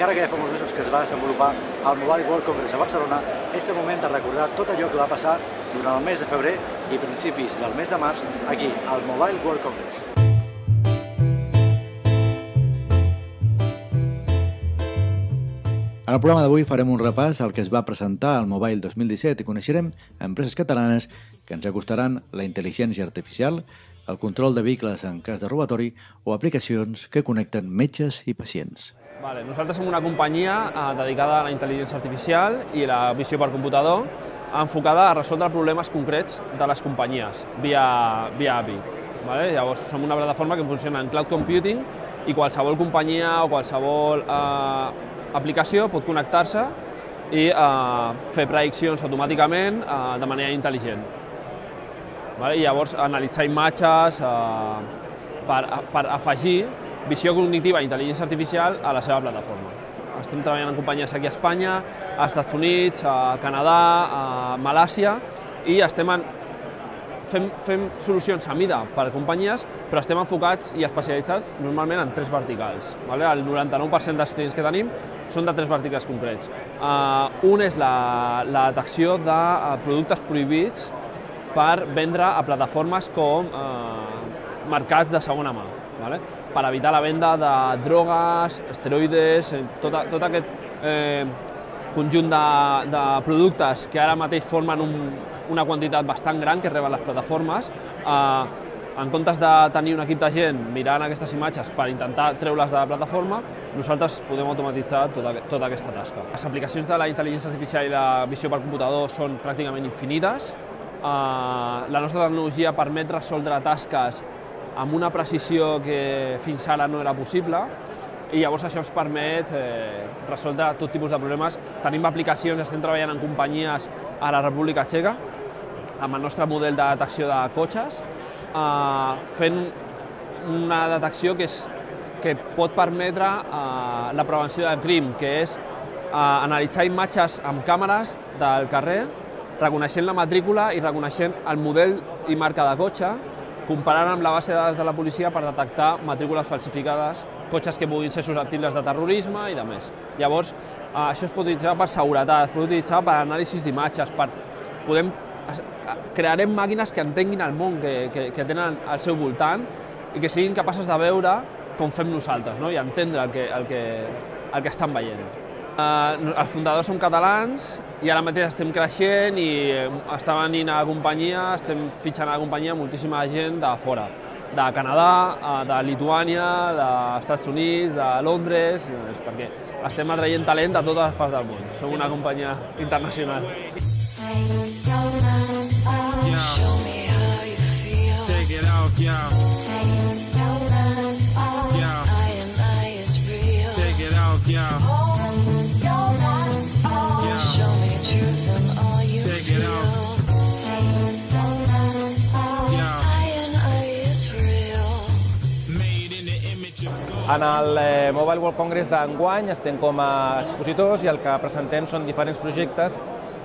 encara que ja fa molts mesos que es va desenvolupar el Mobile World Congress a Barcelona, és el moment de recordar tot allò que va passar durant el mes de febrer i principis del mes de març aquí, al Mobile World Congress. En el programa d'avui farem un repàs al que es va presentar al Mobile 2017 i coneixerem empreses catalanes que ens acostaran la intel·ligència artificial, el control de vehicles en cas de robatori o aplicacions que connecten metges i pacients. Nosaltres som una companyia dedicada a la intel·ligència artificial i la visió per computador, enfocada a resoldre problemes concrets de les companyies via API. Llavors, som una plataforma que funciona en cloud computing i qualsevol companyia o qualsevol aplicació pot connectar-se i fer prediccions automàticament de manera intel·ligent. I llavors analitzar imatges per afegir visió cognitiva i intel·ligència artificial a la seva plataforma. Estem treballant en companyies aquí a Espanya, als Estats Units, a Canadà, a Malàisia i fem solucions a mida per a companyies, però estem enfocats i especialitzats normalment en 3 verticals. El 99% dels clients que tenim són de 3 verticals concrets. Un és la detecció de productes prohibits per vendre a plataformes com mercats de segona mà, per evitar la venda de drogues, esteroides, tot aquest conjunt de productes que ara mateix formen una quantitat bastant gran que reben les plataformes. En comptes de tenir un equip de gent mirant aquestes imatges per intentar treure-les de la plataforma, nosaltres podem automatitzar tota aquesta tasca. Les aplicacions de la intel·ligència artificial i la visió per computador són pràcticament infinites. La nostra tecnologia permet resoldre tasques amb una precisió que fins ara no era possible i llavors això ens permet resoldre tot tipus de problemes. Tenim aplicacions, estem treballant en companyies a la República Txeca amb el nostre model de detecció de cotxes, fent una detecció que pot permetre la prevenció del crim, que és analitzar imatges amb càmeres del carrer, reconeixent la matrícula i reconeixent el model i marca de cotxe, comparant amb la base de dades de la policia per detectar matrícules falsificades, cotxes que puguin ser susceptibles de terrorisme i demés. Llavors, això es pot utilitzar per seguretat, es pot utilitzar per anàlisis d'imatges, crearem màquines que entenguin el món que tenen al seu voltant i que siguin capaces de veure com fem nosaltres i entendre el que estan veient. Els fundadors són catalans i ara mateix estem creixent i està venint a la companyia, estem fitxant a la companyia moltíssima gent de fora, de Canadà, de Lituània, dels Estats Units, de Londres, perquè estem atraient talent de totes les parts del món. Som una companyia internacional. En el Mobile World Congress d'enguany estem com a expositors i el que presentem són diferents projectes,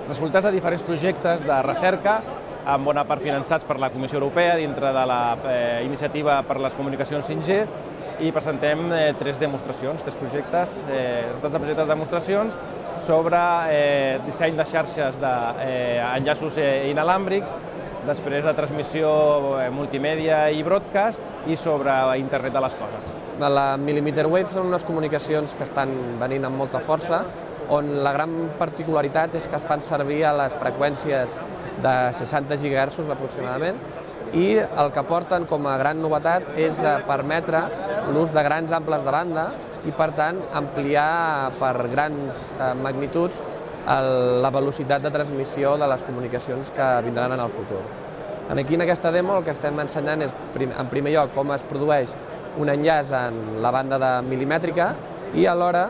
resultats de diferents projectes de recerca, en bona part finançats per la Comissió Europea dintre de la iniciativa per les comunicacions 5G, i presentem 3 demostracions, 3 projectes, resultats de projectes de demostracions sobre disseny de xarxes d'enllaços inalàmbrics, després de transmissió multimèdia i broadcast i sobre internet de les coses. La Millimeter Wave són unes comunicacions que estan venint amb molta força, on la gran particularitat és que es fan servir a les freqüències de 60 GHz aproximadament, i el que porten com a gran novetat és permetre l'ús de grans amples de banda i, per tant, ampliar per grans magnituds la velocitat de transmissió de les comunicacions que vindran en el futur. Aquí, en aquesta demo, el que estem ensenyant és, en primer lloc, com es produeix un enllaç en la banda de milimètrica i alhora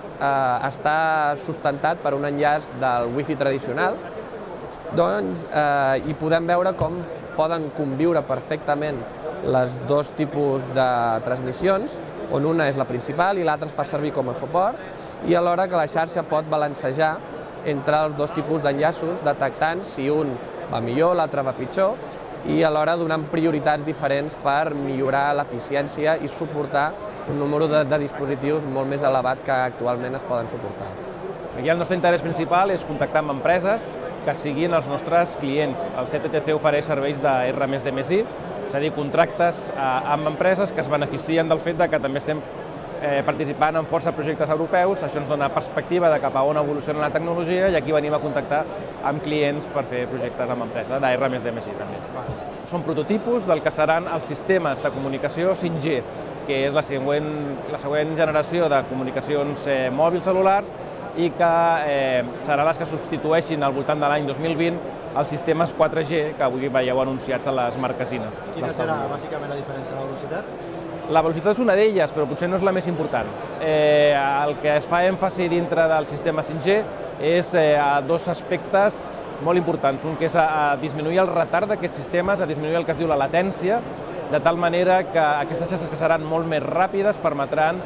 està sustentat per un enllaç del Wi-Fi tradicional. I podem veure com poden conviure perfectament els 2 tipus de transmissions, on una és la principal i l'altra es fa servir com a suport, i alhora que la xarxa pot balancejar entre els 2 tipus d'enllaços, detectant si un va millor, l'altre va pitjor, i alhora donant prioritats diferents per millorar l'eficiència i suportar un número de dispositius molt més elevat que actualment es poden suportar. Aquí el nostre interès principal és contactar amb empreses que siguin els nostres clients. El CTTC ofereix serveis de R+D+I, és a dir, contractes amb empreses que es beneficien del fet que també estem participant en força projectes europeus. Això ens dona perspectiva de cap a on evoluciona la tecnologia i aquí venim a contactar amb clients per fer projectes amb empreses de R+D+I també. Són prototipus del que seran els sistemes de comunicació 5G, que és la següent generació de comunicacions mòbils cel·lulars i que seran les que substitueixin al voltant de l'any 2020 els sistemes 4G que avui veieu anunciats a les marquesines. Quina serà bàsicament la diferència de la velocitat? La velocitat és una d'elles, però potser no és la més important. El que es fa èmfasi dintre del sistema 5G és a dos aspectes molt importants. Un que és a disminuir el retard d'aquests sistemes, a disminuir el que es diu la latència, de tal manera que aquestes xarxes que seran molt més ràpides permetran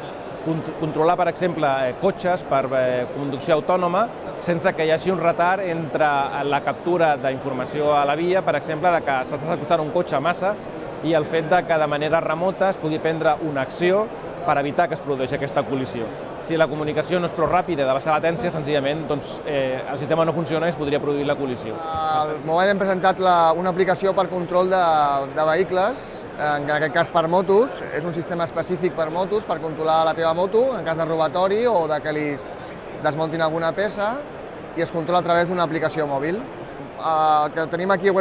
controlar, per exemple, cotxes per conducció autònoma sense que hi hagi un retard entre la captura d'informació a la via, per exemple, de que estàs acostant un cotxe massa i el fet que de manera remota es pugui prendre una acció per evitar que es produeixi aquesta col·lisió. Si la comunicació no és prou ràpida de baixa latència, senzillament el sistema no funciona i es podria produir la col·lisió. Al Mobile hem presentat una aplicació per control de vehicles, en aquest cas per motos. És un sistema específic per motos, per controlar la teva moto en cas de robatori o de que li desmuntin alguna peça, i es controla a través d'una aplicació mòbil. El que tenim aquí, el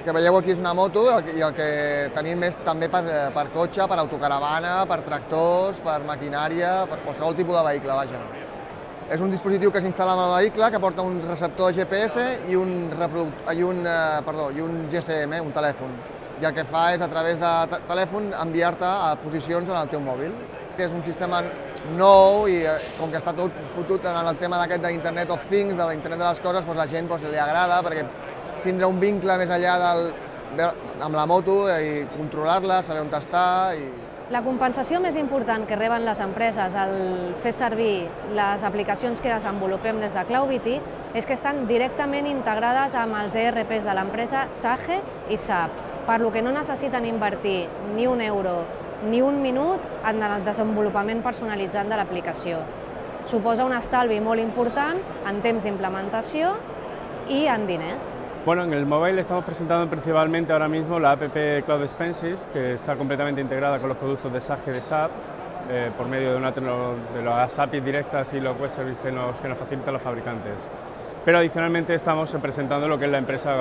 que veieu aquí és una moto, i el que tenim és també per cotxe, per autocaravana, per tractors, per maquinària, per qualsevol tipus de vehicle, vaja. És un dispositiu que s'instal·la en el vehicle, que porta un receptor GPS i un GSM, un telèfon. I el que fa és, a través de telèfon, enviar-te a posicions en el teu mòbil. És un sistema nou i com que està tot fotut en el tema d'aquest de l'Internet of Things, de l'Internet de les coses, la gent li agrada perquè tindrà un vincle més enllà amb la moto i controlar-la, saber on està. La compensació més important que reben les empreses al fer servir les aplicacions que desenvolupem des de Cloudbity és que estan directament integrades amb els ERPs de l'empresa SAGE i SAP, per lo que no necessiten invertir ni un euro ni un minut en el desenvolupament personalitzat de l'aplicació. Suposa un estalvi molt important en temps d'implementació y en diners. Bueno, en el mobile estamos presentando principalmente ahora mismo la app Cloud Expenses, que está completamente integrada con los productos de SAGE y de SAP, por medio de las APIs directas y los web services que nos facilitan los fabricantes. Pero adicionalmente estamos presentando lo que es la empresa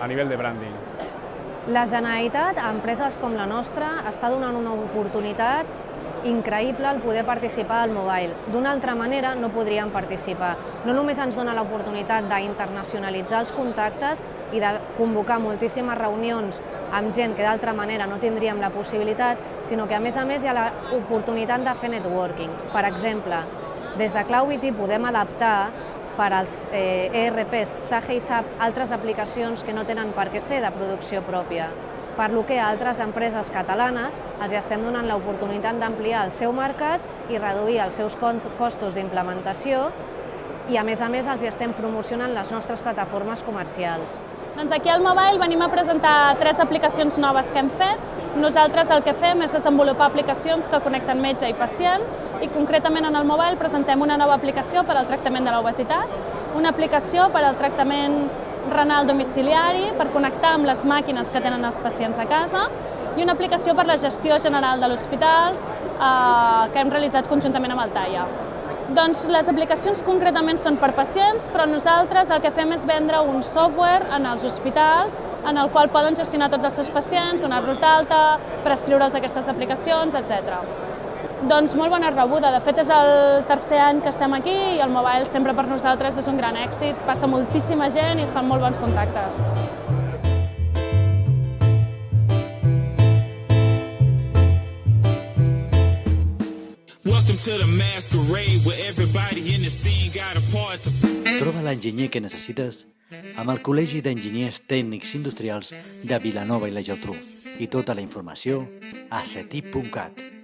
a nivel de branding. La Generalitat, a empreses com la nostra, està donant una oportunitat increïble al poder participar al mobile. D'una altra manera no podríem participar. No només ens dona l'oportunitat d'internacionalitzar els contactes i de convocar moltíssimes reunions amb gent que d'altra manera no tindríem la possibilitat, sinó que a més hi ha l'oportunitat de fer networking. Per exemple, des de Cloudbity podem adaptar per als ERPs SAGE i SAP altres aplicacions que no tenen per què ser de producció pròpia, per lo que a altres empreses catalanes els estem donant l'oportunitat d'ampliar el seu mercat i reduir els seus costos d'implementació i a més els estem promocionant les nostres plataformes comercials. Doncs aquí al Mobile venim a presentar 3 aplicacions noves que hem fet. Nosaltres el que fem és desenvolupar aplicacions que connecten metge i pacient i concretament en el Mobile presentem una nova aplicació per al tractament de l'obesitat, una aplicació per al tractament renal domiciliari, per connectar amb les màquines que tenen els pacients a casa i una aplicació per la gestió general de l'hospital que hem realitzat conjuntament amb el TAIA. Doncs les aplicacions concretament són per pacients, però nosaltres el que fem és vendre un software en els hospitals en el qual poden gestionar tots els seus pacients, donar-los d'alta, prescriure'ls aquestes aplicacions, etc. Doncs molt bona rebuda. De fet, és el tercer any que estem aquí i el Mobile sempre per nosaltres és un gran èxit. Passa moltíssima gent i es fan molt bons contactes. Troba l'enginyer que necessites amb el Col·legi d'Enginyers Tècnics Industrials de Vilanova i la Geltrú i tota la informació a cetip.cat.